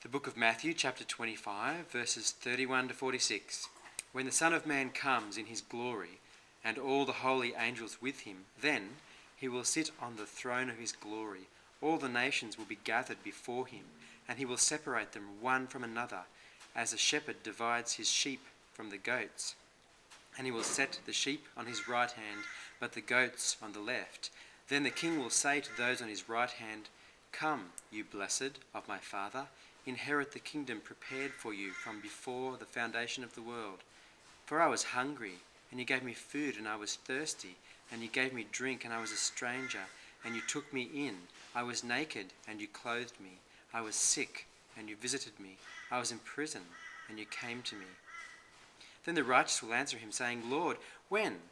The book of Matthew, chapter 25, verses 31 to 46. When the Son of Man comes in his glory, and all the holy angels with him, then he will sit on the throne of his glory. All the nations will be gathered before him, and he will separate them one from another, as a shepherd divides his sheep from the goats. And he will set the sheep on his right hand, but the goats on the left. Then the king will say to those on his right hand, "Come, you blessed of my Father, inherit the kingdom prepared for you from before the foundation of the world. For I was hungry, and you gave me food, and I was thirsty, and you gave me drink, and I was a stranger, and you took me in. I was naked, and you clothed me. I was sick, and you visited me. I was in prison, and you came to me." Then the righteous will answer him, saying, "Lord, when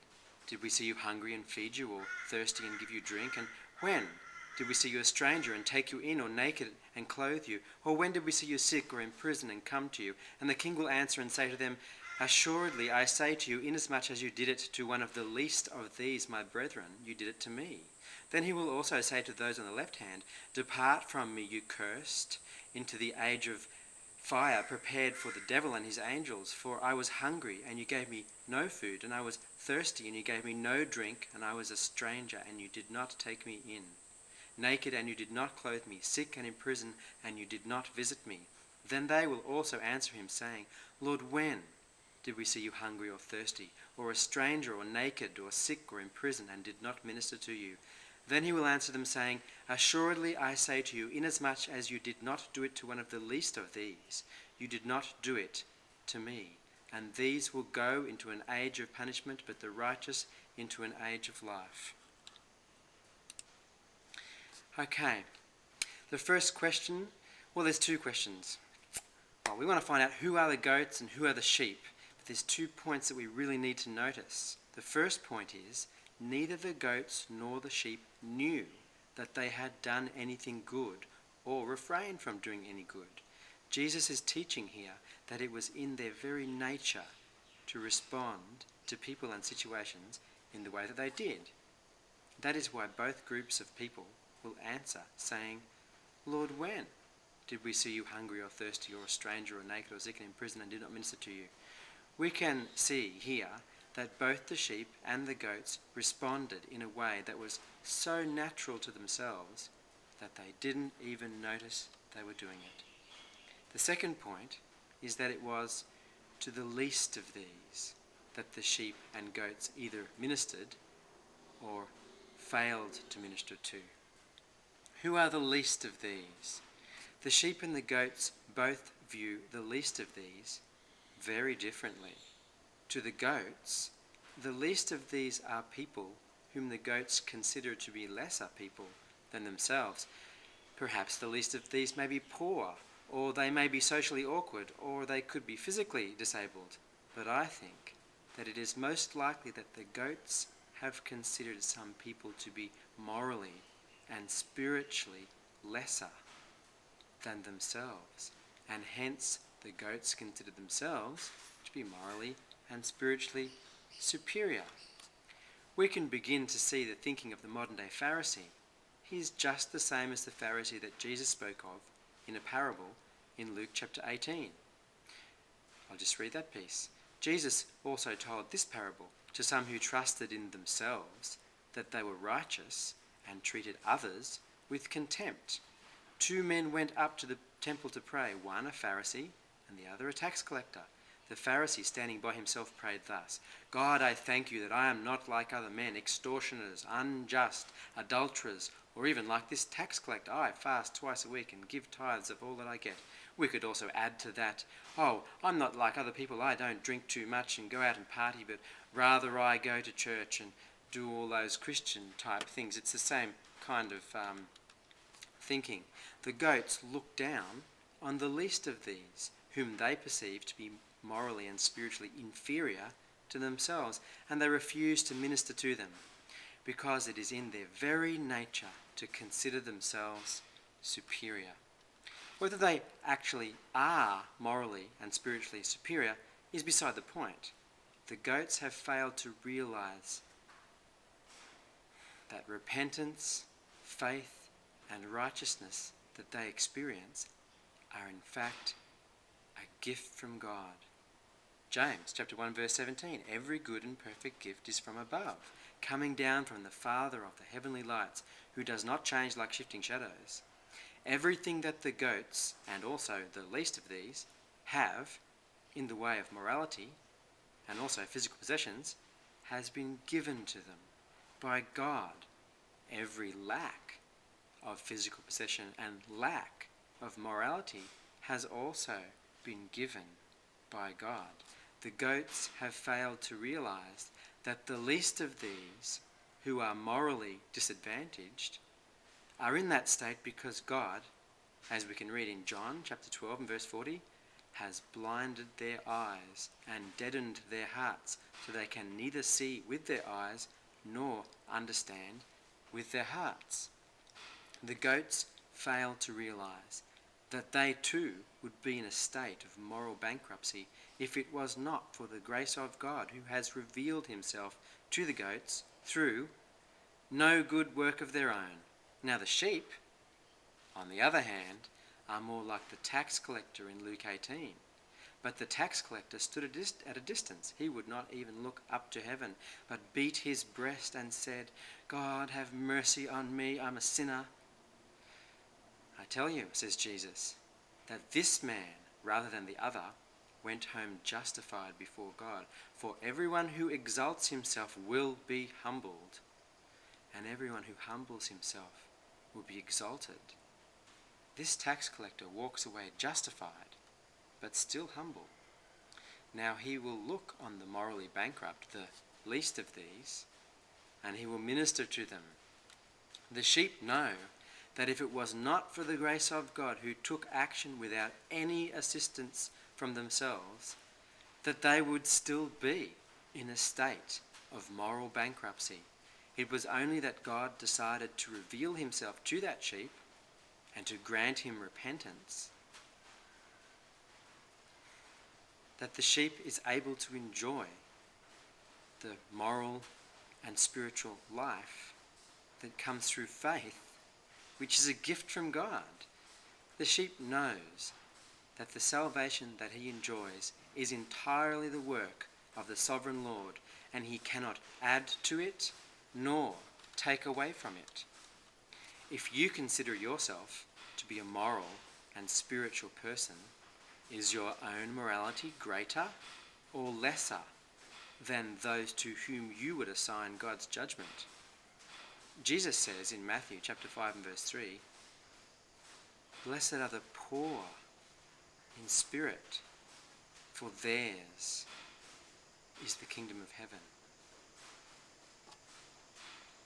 did we see you hungry and feed you, or thirsty and give you drink? And when did we see you a stranger and take you in, or naked and clothe you? Or when did we see you sick or in prison and come to you?" And the king will answer and say to them, "Assuredly I say to you, inasmuch as you did it to one of the least of these my brethren, you did it to me." Then he will also say to those on the left hand, "Depart from me, you cursed, into the age of fire prepared for the devil and his angels. For I was hungry, and you gave me no food, and I was thirsty, and you gave me no drink, and I was a stranger, and you did not take me in. Naked, and you did not clothe me, sick and in prison, and you did not visit me." Then they will also answer him, saying, "Lord, when did we see you hungry or thirsty, or a stranger, or naked, or sick, or in prison, and did not minister to you?" Then he will answer them, saying, "Assuredly I say to you, inasmuch as you did not do it to one of the least of these, you did not do it to me. And these will go into an age of punishment, but the righteous into an age of life." Okay, the first question, well, there's two questions. Well, we want to find out who are the goats and who are the sheep. But there's 2 points that we really need to notice. The first point is, neither the goats nor the sheep knew that they had done anything good or refrained from doing any good. Jesus is teaching here that it was in their very nature to respond to people and situations in the way that they did. That is why both groups of people will answer, saying, "Lord, when did we see you hungry or thirsty, or a stranger, or naked, or sick and in prison, and did not minister to you?" We can see here that both the sheep and the goats responded in a way that was so natural to themselves that they didn't even notice they were doing it. The second point is that it was to the least of these that the sheep and goats either ministered or failed to minister to. Who are the least of these? The sheep and the goats both view the least of these very differently. To the goats, the least of these are people whom the goats consider to be lesser people than themselves. Perhaps the least of these may be poor, or they may be socially awkward, or they could be physically disabled. But I think that it is most likely that the goats have considered some people to be morally and spiritually lesser than themselves, and hence the goats consider themselves to be morally and spiritually superior. We can begin to see the thinking of the modern day Pharisee. He is just the same as the Pharisee that Jesus spoke of in a parable in Luke chapter 18. I'll just read that piece. Jesus also told this parable to some who trusted in themselves that they were righteous and treated others with contempt. 2 men went up to the temple to pray, one a Pharisee and the other a tax collector. The Pharisee, standing by himself, prayed thus: "God, I thank you that I am not like other men, extortioners, unjust, adulterers, or even like this tax collector. I fast twice a week and give tithes of all that I get." We could also add to that, "Oh, I'm not like other people. I don't drink too much and go out and party, but rather I go to church and do all those Christian type things." It's the same kind of thinking. The goats look down on the least of these, whom they perceive to be morally and spiritually inferior to themselves, and they refuse to minister to them because it is in their very nature to consider themselves superior. Whether they actually are morally and spiritually superior is beside the point. The goats have failed to realize that repentance, faith, and righteousness that they experience are in fact a gift from God. James chapter 1 verse 17, every good and perfect gift is from above, coming down from the Father of the heavenly lights, who does not change like shifting shadows. Everything that the goats, and also the least of these, have in the way of morality, and also physical possessions, has been given to them by God. Every lack of physical possession and lack of morality has also been given by God. The goats have failed to realize that the least of these, who are morally disadvantaged, are in that state because God, as we can read in John chapter 12 and verse 40, has blinded their eyes and deadened their hearts, so they can neither see with their eyes nor understand with their hearts. The goats fail to realize that they too would be in a state of moral bankruptcy if it was not for the grace of God, who has revealed himself to the goats through no good work of their own. Now the sheep, on the other hand, are more like the tax collector in Luke 18. But the tax collector stood at a distance. He would not even look up to heaven, but beat his breast and said, God, have mercy on me, I'm a sinner. I tell you, says Jesus, that this man, rather than the other, went home justified before God. For everyone who exalts himself will be humbled, and everyone who humbles himself will be exalted. This tax collector walks away justified, but still humble. Now he will look on the morally bankrupt, the least of these, and he will minister to them. The sheep know that if it was not for the grace of God, who took action without any assistance from themselves, that they would still be in a state of moral bankruptcy. It was only that God decided to reveal himself to that sheep and to grant him repentance, that the sheep is able to enjoy the moral and spiritual life that comes through faith, which is a gift from God. The sheep knows that the salvation that he enjoys is entirely the work of the sovereign Lord, and he cannot add to it nor take away from it. If you consider yourself to be a moral and spiritual person, is your own morality greater or lesser than those to whom you would assign God's judgment? Jesus says in Matthew chapter 5 and verse 3, blessed are the poor in spirit, for theirs is the kingdom of heaven.